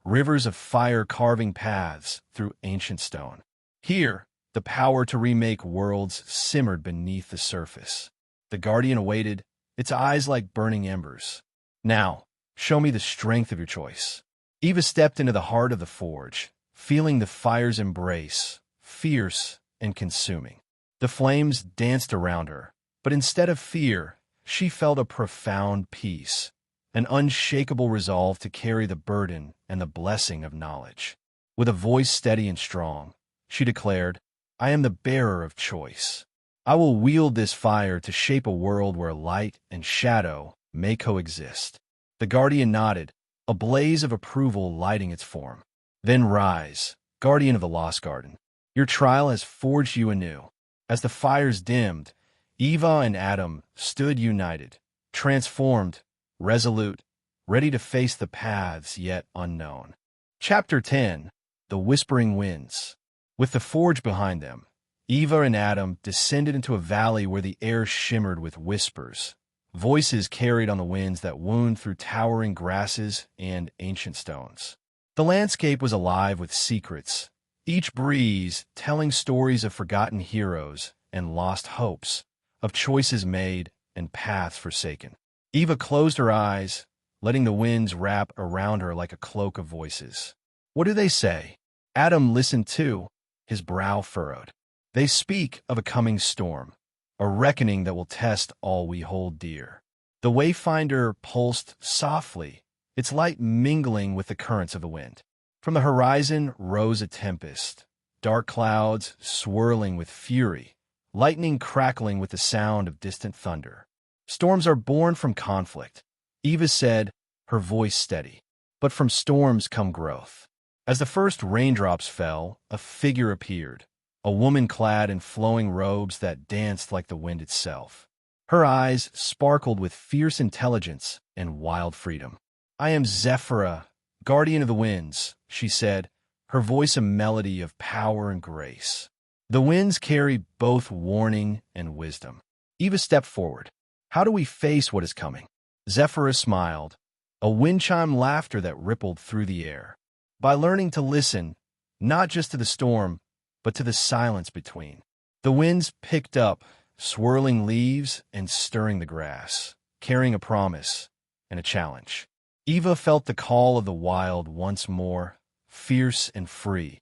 rivers of fire carving paths through ancient stone. Here, the power to remake worlds simmered beneath the surface. The guardian awaited, its eyes like burning embers. Now, show me the strength of your choice. Eva stepped into the heart of the forge, feeling the fire's embrace, fierce and consuming. The flames danced around her, but instead of fear, she felt a profound peace, an unshakable resolve to carry the burden and the blessing of knowledge. With a voice steady and strong, she declared, "I am the bearer of choice. I will wield this fire to shape a world where light and shadow may coexist." The guardian nodded, a blaze of approval lighting its form. "Then rise, guardian of the lost garden. Your trial has forged you anew." As the fires dimmed, Eva and Adam stood united, transformed, resolute, ready to face the paths yet unknown. Chapter 10. The Whispering Winds. With the forge behind them, Eva and Adam descended into a valley where the air shimmered with whispers, voices carried on the winds that wound through towering grasses and ancient stones. The landscape was alive with secrets, each breeze telling stories of forgotten heroes and lost hopes, of choices made and paths forsaken. Eva closed her eyes, letting the winds wrap around her like a cloak of voices. "What do they say?" Adam listened too, his brow furrowed. "They speak of a coming storm, a reckoning that will test all we hold dear." The wayfinder pulsed softly, its light mingling with the currents of the wind. From the horizon rose a tempest, dark clouds swirling with fury, lightning crackling with the sound of distant thunder. "Storms are born from conflict," Eva said, her voice steady. "But from storms come growth." As the first raindrops fell, a figure appeared, a woman clad in flowing robes that danced like the wind itself. Her eyes sparkled with fierce intelligence and wild freedom. "I am Zephyra, guardian of the winds," she said, her voice a melody of power and grace. "The winds carry both warning and wisdom." Eva stepped forward. "How do we face what is coming?" Zephyra smiled, a wind chime laughter that rippled through the air. "By learning to listen, not just to the storm, but to the silence between." The winds picked up, swirling leaves and stirring the grass, carrying a promise and a challenge. Eva felt the call of the wild once more, fierce and free,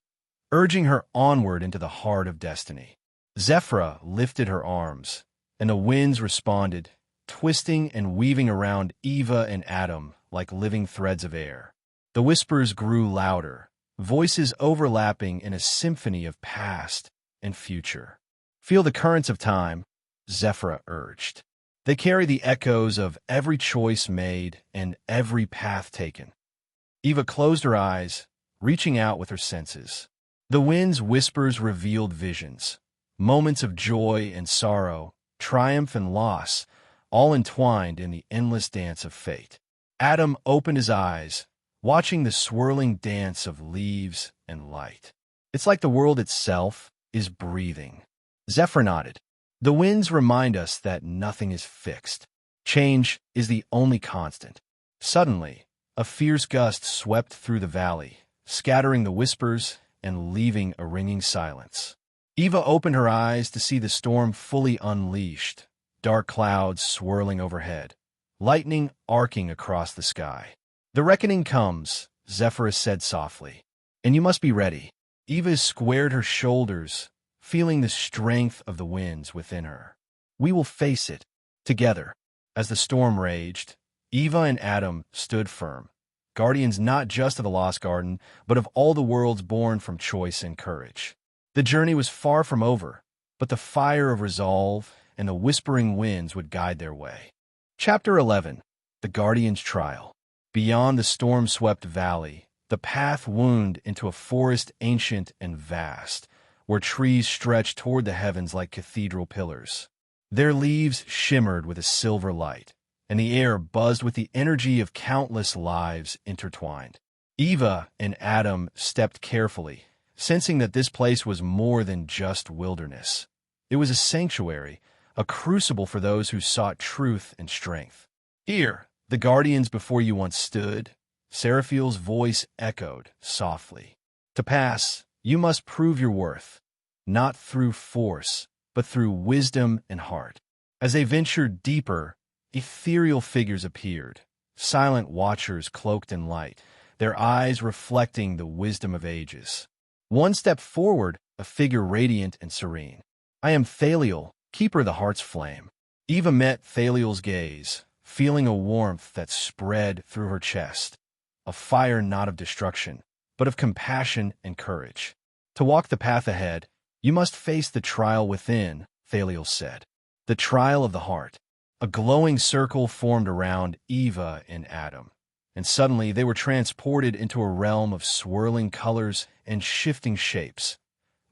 urging her onward into the heart of destiny. Zephyra lifted her arms, and the winds responded, twisting and weaving around Eva and Adam like living threads of air. The whispers grew louder, voices overlapping in a symphony of past and future. "Feel the currents of time," Zephyra urged. "They carry the echoes of every choice made and every path taken." Eva closed her eyes, reaching out with her senses. The wind's whispers revealed visions, moments of joy and sorrow, triumph and loss, all entwined in the endless dance of fate. Adam opened his eyes, watching the swirling dance of leaves and light. "It's like the world itself is breathing." Zephyr nodded. "The winds remind us that nothing is fixed. Change is the only constant." Suddenly, a fierce gust swept through the valley, scattering the whispers and leaving a ringing silence. Eva opened her eyes to see the storm fully unleashed, dark clouds swirling overhead, lightning arcing across the sky. "The reckoning comes," Zephyrus said softly, "and you must be ready." Eva squared her shoulders, feeling the strength of the winds within her. "We will face it, together." As the storm raged, Eva and Adam stood firm, guardians not just of the Lost Garden, but of all the worlds born from choice and courage. The journey was far from over, but the fire of resolve and the whispering winds would guide their way. Chapter 11. The Guardian's Trial. Beyond the storm-swept valley, the path wound into a forest ancient and vast, where trees stretched toward the heavens like cathedral pillars. Their leaves shimmered with a silver light, and the air buzzed with the energy of countless lives intertwined. Eva and Adam stepped carefully, sensing that this place was more than just wilderness. It was a sanctuary, a crucible for those who sought truth and strength. "Here, the guardians before you once stood," Seraphiel's voice echoed softly. "To pass, you must prove your worth, not through force, but through wisdom and heart." As they ventured deeper, ethereal figures appeared, silent watchers cloaked in light, their eyes reflecting the wisdom of ages. One stepped forward, a figure radiant and serene. "I am Thaliel, keeper of the heart's flame." Eva met Thaliel's gaze, feeling a warmth that spread through her chest, a fire not of destruction, but of compassion and courage. To walk the path ahead, you must face the trial within, Thaliel said. The trial of the heart. A glowing circle formed around Eva and Adam, and suddenly they were transported into a realm of swirling colors and shifting shapes,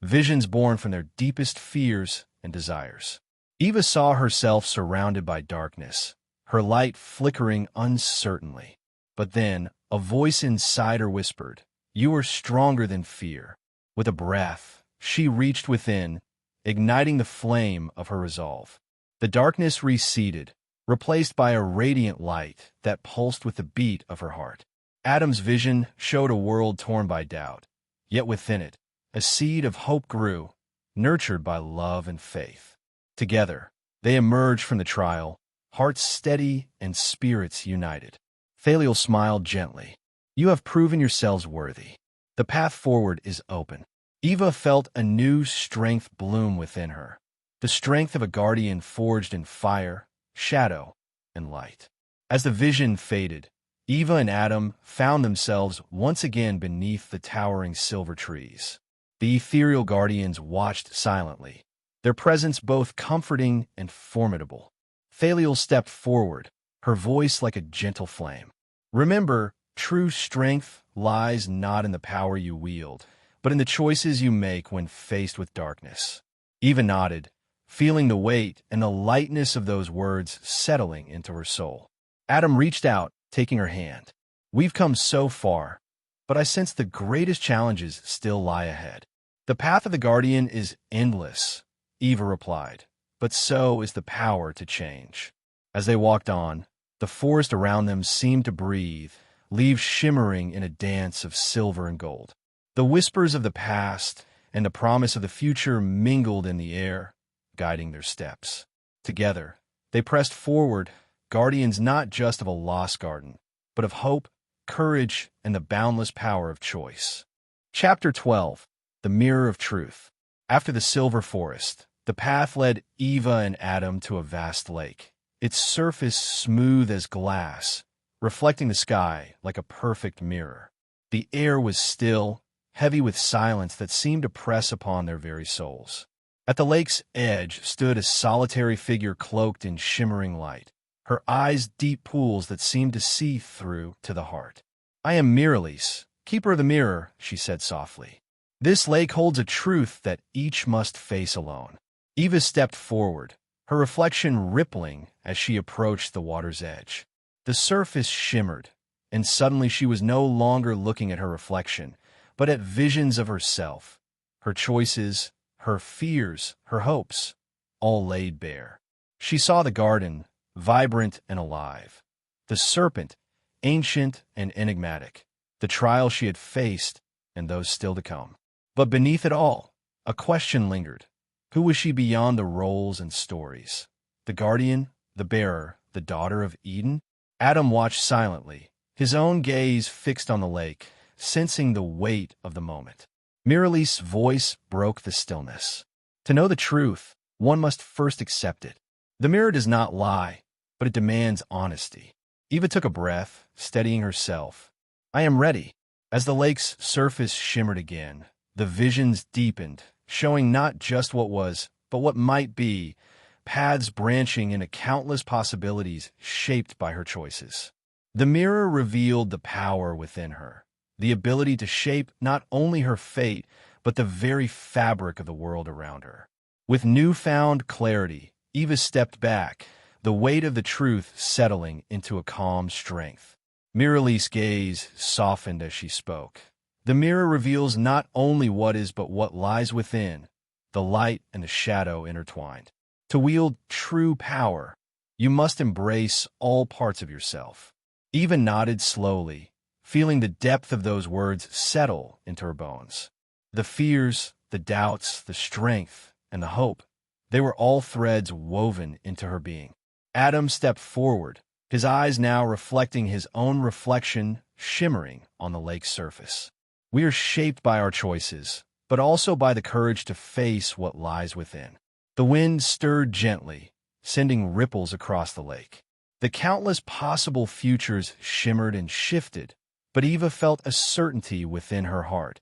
visions born from their deepest fears and desires. Eva saw herself surrounded by darkness, her light flickering uncertainly. But then, a voice inside her whispered, "You are stronger than fear." With a breath, she reached within, igniting the flame of her resolve. The darkness receded, replaced by a radiant light that pulsed with the beat of her heart. Adam's vision showed a world torn by doubt, yet within it, a seed of hope grew, nurtured by love and faith. Together, they emerged from the trial, hearts steady and spirits united. Thaliel smiled gently. "You have proven yourselves worthy. The path forward is open." Eva felt a new strength bloom within her, the strength of a guardian forged in fire, shadow, and light. As the vision faded, Eva and Adam found themselves once again beneath the towering silver trees. The ethereal guardians watched silently, their presence both comforting and formidable. Thaliel stepped forward, her voice like a gentle flame. "Remember, true strength lies not in the power you wield, but in the choices you make when faced with darkness." Eva nodded, feeling the weight and the lightness of those words settling into her soul. Adam reached out, taking her hand. "We've come so far, but I sense the greatest challenges still lie ahead." "The path of the guardian is endless," Eva replied, "but so is the power to change." As they walked on, the forest around them seemed to breathe, leaves shimmering in a dance of silver and gold. The whispers of the past and the promise of the future mingled in the air, guiding their steps. Together, they pressed forward, guardians not just of a lost garden, but of hope, courage, and the boundless power of choice. Chapter 12. The Mirror of Truth. After the silver forest, the path led Eva and Adam to a vast lake, its surface smooth as glass, reflecting the sky like a perfect mirror. The air was still, heavy with silence that seemed to press upon their very souls. At the lake's edge stood a solitary figure cloaked in shimmering light, her eyes deep pools that seemed to see through to the heart. "I am Miralise, keeper of the mirror," she said softly. "This lake holds a truth that each must face alone." Eva stepped forward, her reflection rippling as she approached the water's edge. The surface shimmered, and suddenly she was no longer looking at her reflection, but at visions of herself, her choices, her fears, her hopes, all laid bare. She saw the garden, vibrant and alive, the serpent, ancient and enigmatic, the trial she had faced and those still to come. But beneath it all, a question lingered. Who was she beyond the roles and stories? The guardian, the bearer, the daughter of Eden? Adam watched silently, his own gaze fixed on the lake, sensing the weight of the moment. Miralise's voice broke the stillness. To know the truth, one must first accept it. The mirror does not lie, but it demands honesty. Eva took a breath, steadying herself. "I am ready." As the lake's surface shimmered again, the visions deepened, showing not just what was, but what might be, paths branching into countless possibilities shaped by her choices. The mirror revealed the power within her, the ability to shape not only her fate, but the very fabric of the world around her. With newfound clarity, Eva stepped back, the weight of the truth settling into a calm strength. Miralise's gaze softened as she spoke. "The mirror reveals not only what is but what lies within, the light and the shadow intertwined. To wield true power, you must embrace all parts of yourself." Eva nodded slowly, feeling the depth of those words settle into her bones. The fears, the doubts, the strength, and the hope, they were all threads woven into her being. Adam stepped forward, his eyes now reflecting his own reflection shimmering on the lake's surface. "We are shaped by our choices, but also by the courage to face what lies within." The wind stirred gently, sending ripples across the lake. The countless possible futures shimmered and shifted, but Eva felt a certainty within her heart,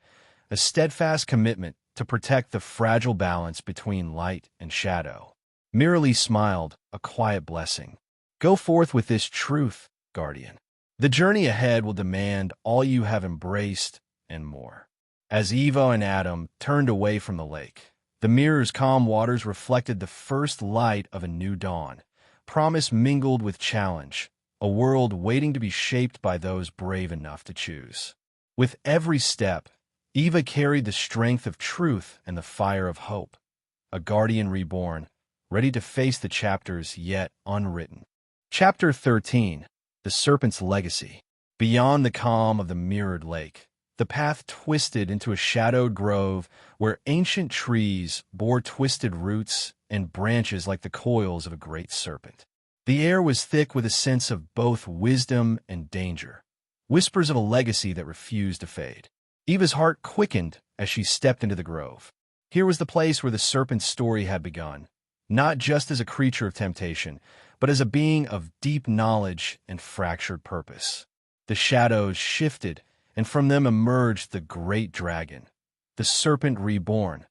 a steadfast commitment to protect the fragile balance between light and shadow. Merely smiled, a quiet blessing. Go forth with this truth, guardian. The journey ahead will demand all you have embraced and more. As Eva and Adam turned away from the lake, the mirror's calm waters reflected the first light of a new dawn. Promise mingled with challenge, a world waiting to be shaped by those brave enough to choose. With every step, Eva carried the strength of truth and the fire of hope, a guardian reborn, ready to face the chapters yet unwritten. Chapter 13. The Serpent's Legacy. Beyond the calm of the mirrored lake, the path twisted into a shadowed grove where ancient trees bore twisted roots and branches like the coils of a great serpent. The air was thick with a sense of both wisdom and danger, whispers of a legacy that refused to fade. Eva's heart quickened as she stepped into the grove. Here was the place where the serpent's story had begun, not just as a creature of temptation, but as a being of deep knowledge and fractured purpose. The shadows shifted, and from them emerged the great dragon, the serpent reborn,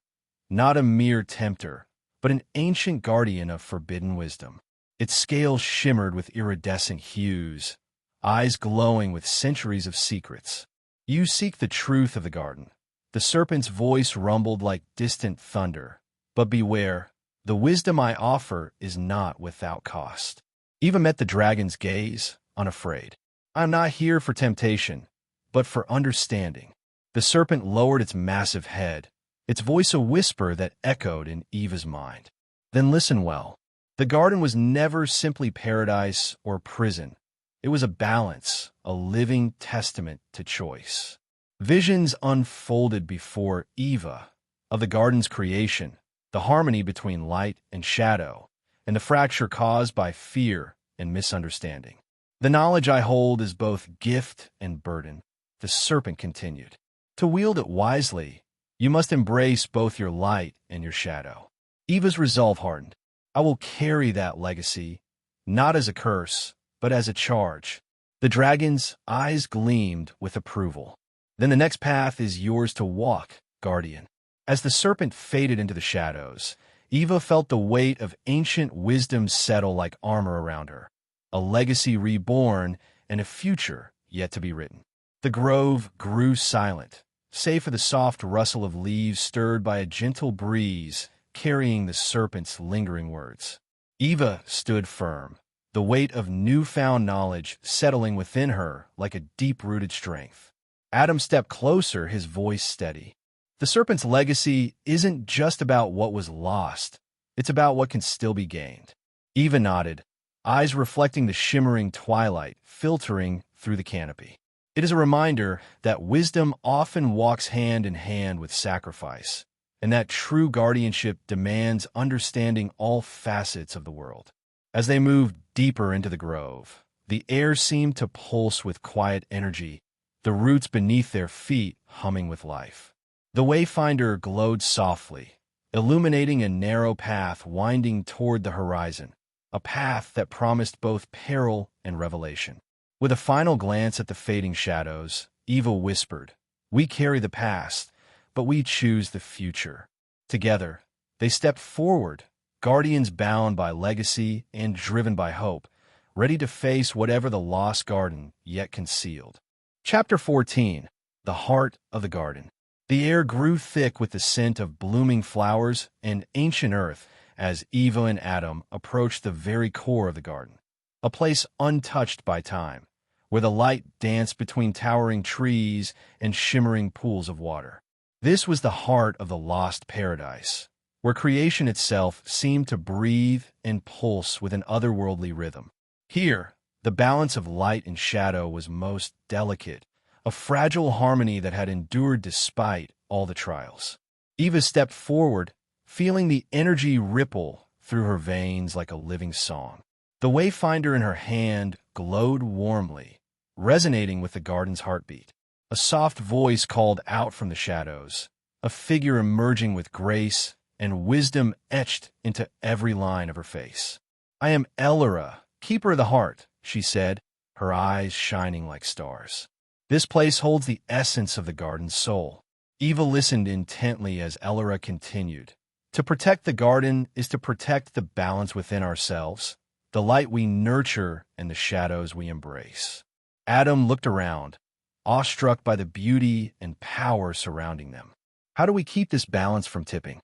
not a mere tempter, but an ancient guardian of forbidden wisdom. Its scales shimmered with iridescent hues, eyes glowing with centuries of secrets. You seek the truth of the garden. The serpent's voice rumbled like distant thunder. But beware, the wisdom I offer is not without cost. Eva met the dragon's gaze, unafraid. I am not here for temptation, but for understanding. The serpent lowered its massive head, its voice a whisper that echoed in Eva's mind. Then listen well. The garden was never simply paradise or prison. It was a balance, a living testament to choice. Visions unfolded before Eva of the garden's creation, the harmony between light and shadow, and the fracture caused by fear and misunderstanding. The knowledge I hold is both gift and burden, the serpent continued. To wield it wisely, you must embrace both your light and your shadow. Eva's resolve hardened. I will carry that legacy, not as a curse, but as a charge. The dragon's eyes gleamed with approval. Then the next path is yours to walk, guardian. As the serpent faded into the shadows, Eva felt the weight of ancient wisdom settle like armor around her, a legacy reborn and a future yet to be written. The grove grew silent, save for the soft rustle of leaves stirred by a gentle breeze carrying the serpent's lingering words. Eva stood firm, the weight of newfound knowledge settling within her like a deep-rooted strength. Adam stepped closer, his voice steady. The serpent's legacy isn't just about what was lost. It's about what can still be gained. Eva nodded, eyes reflecting the shimmering twilight filtering through the canopy. It is a reminder that wisdom often walks hand in hand with sacrifice, and that true guardianship demands understanding all facets of the world. As they moved deeper into the grove, the air seemed to pulse with quiet energy, the roots beneath their feet humming with life. The wayfinder glowed softly, illuminating a narrow path winding toward the horizon, a path that promised both peril and revelation. With a final glance at the fading shadows, Eva whispered, "We carry the past, but we choose the future." Together, they stepped forward, guardians bound by legacy and driven by hope, ready to face whatever the lost garden yet concealed. Chapter 14. The Heart of the Garden. The air grew thick with the scent of blooming flowers and ancient earth as Eva and Adam approached the very core of the garden, a place untouched by time, where the light danced between towering trees and shimmering pools of water. This was the heart of the lost paradise, where creation itself seemed to breathe and pulse with an otherworldly rhythm. Here, the balance of light and shadow was most delicate, a fragile harmony that had endured despite all the trials. Eva stepped forward, feeling the energy ripple through her veins like a living song. The wayfinder in her hand glowed warmly, resonating with the garden's heartbeat. A soft voice called out from the shadows, a figure emerging with grace and wisdom etched into every line of her face. "I am Elora, Keeper of the heart, she said, her eyes shining like stars. This place holds the essence of the garden's soul. Eva listened intently as Elora continued. To protect the garden is to protect the balance within ourselves, the light we nurture and the shadows we embrace. Adam looked around, awestruck by the beauty and power surrounding them. How do we keep this balance from tipping?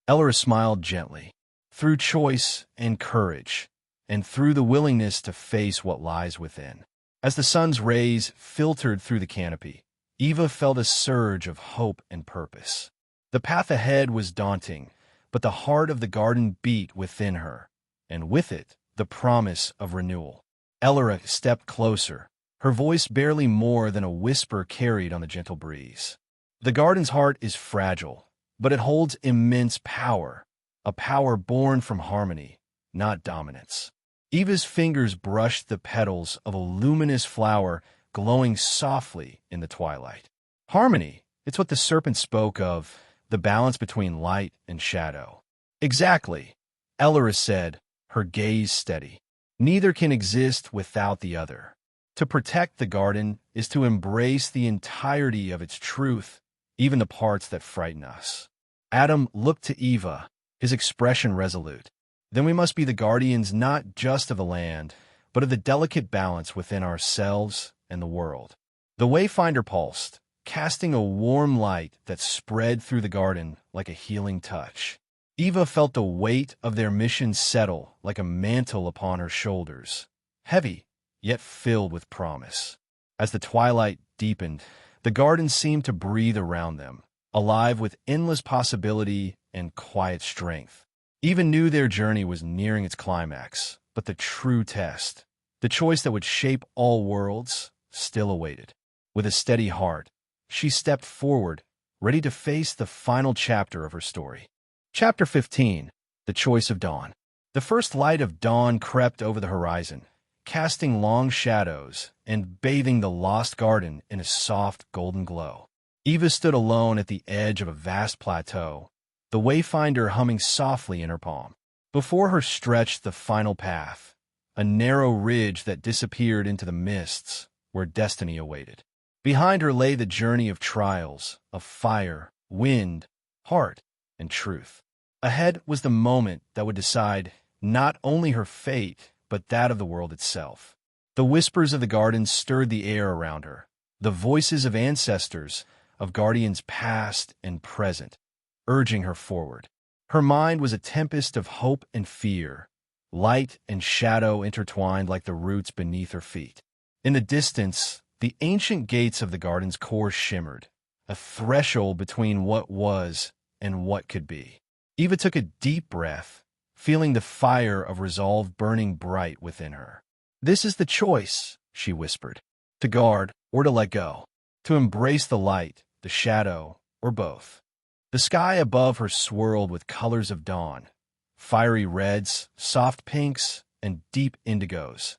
Elora smiled gently. Through choice and courage, and through the willingness to face what lies within. As the sun's rays filtered through the canopy, Eva felt a surge of hope and purpose. The path ahead was daunting, but the heart of the garden beat within her, and with it, the promise of renewal. Elora stepped closer, her voice barely more than a whisper carried on the gentle breeze. The garden's heart is fragile, but it holds immense power, a power born from harmony, not dominance. Eva's fingers brushed the petals of a luminous flower glowing softly in the twilight. Harmony, it's what the serpent spoke of, the balance between light and shadow. Exactly, Elora said, her gaze steady. Neither can exist without the other. To protect the garden is to embrace the entirety of its truth, even the parts that frighten us. Adam looked to Eva, his expression resolute. Then we must be the guardians not just of the land, but of the delicate balance within ourselves and the world. The wayfinder pulsed, casting a warm light that spread through the garden like a healing touch. Eva felt the weight of their mission settle like a mantle upon her shoulders, heavy, yet filled with promise. As the twilight deepened, the garden seemed to breathe around them, alive with endless possibility and quiet strength. Eva knew their journey was nearing its climax, but the true test, the choice that would shape all worlds, still awaited. With a steady heart, she stepped forward, ready to face the final chapter of her story. Chapter 15, The Choice of Dawn. The first light of dawn crept over the horizon, casting long shadows and bathing the lost garden in a soft golden glow. Eva stood alone at the edge of a vast plateau, the wayfinder humming softly in her palm. Before her stretched the final path, a narrow ridge that disappeared into the mists where destiny awaited. Behind her lay the journey of trials, of fire, wind, heart, and truth. Ahead was the moment that would decide not only her fate, but that of the world itself. The whispers of the garden stirred the air around her, the voices of ancestors, of guardians past and present, urging her forward. Her mind was a tempest of hope and fear, light and shadow intertwined like the roots beneath her feet. In the distance, the ancient gates of the garden's core shimmered, a threshold between what was and what could be. Eva took a deep breath, feeling the fire of resolve burning bright within her. This is the choice, she whispered, to guard or to let go, to embrace the light, the shadow, or both. The sky above her swirled with colors of dawn, fiery reds, soft pinks, and deep indigos,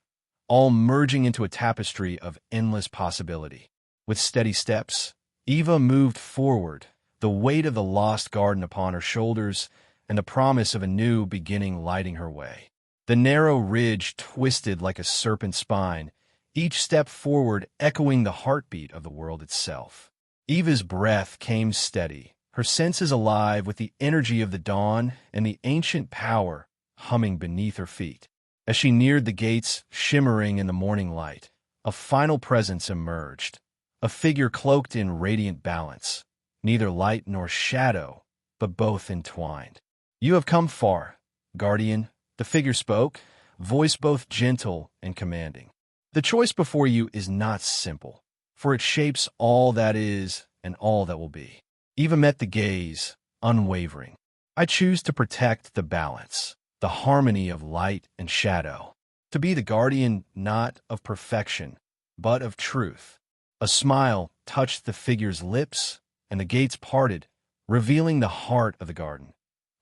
all merging into a tapestry of endless possibility. With steady steps, Eva moved forward, the weight of the lost garden upon her shoulders and the promise of a new beginning lighting her way. The narrow ridge twisted like a serpent's spine, each step forward echoing the heartbeat of the world itself. Eva's breath came steady, her senses alive with the energy of the dawn and the ancient power humming beneath her feet. As she neared the gates, shimmering in the morning light, a final presence emerged, a figure cloaked in radiant balance, neither light nor shadow, but both entwined. "You have come far, guardian," the figure spoke, voice both gentle and commanding. "The choice before you is not simple, for it shapes all that is and all that will be." Eva met the gaze, unwavering. "I choose to protect the balance, the harmony of light and shadow, to be the guardian not of perfection, but of truth." A smile touched the figure's lips, and the gates parted, revealing the heart of the garden,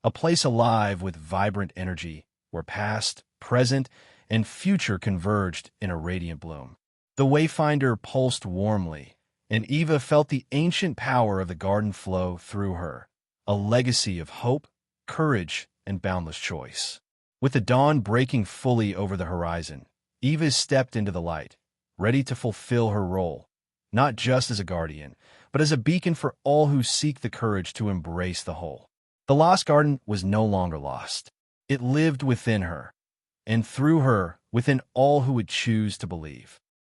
a place alive with vibrant energy, where past, present, and future converged in a radiant bloom. The wayfinder pulsed warmly, and Eva felt the ancient power of the garden flow through her, a legacy of hope, courage, and boundless choice. With the dawn breaking fully over the horizon, Eva stepped into the light, ready to fulfill her role, not just as a guardian, but as a beacon for all who seek the courage to embrace the whole. The lost garden was no longer lost. It lived within her, and through her, within all who would choose to believe.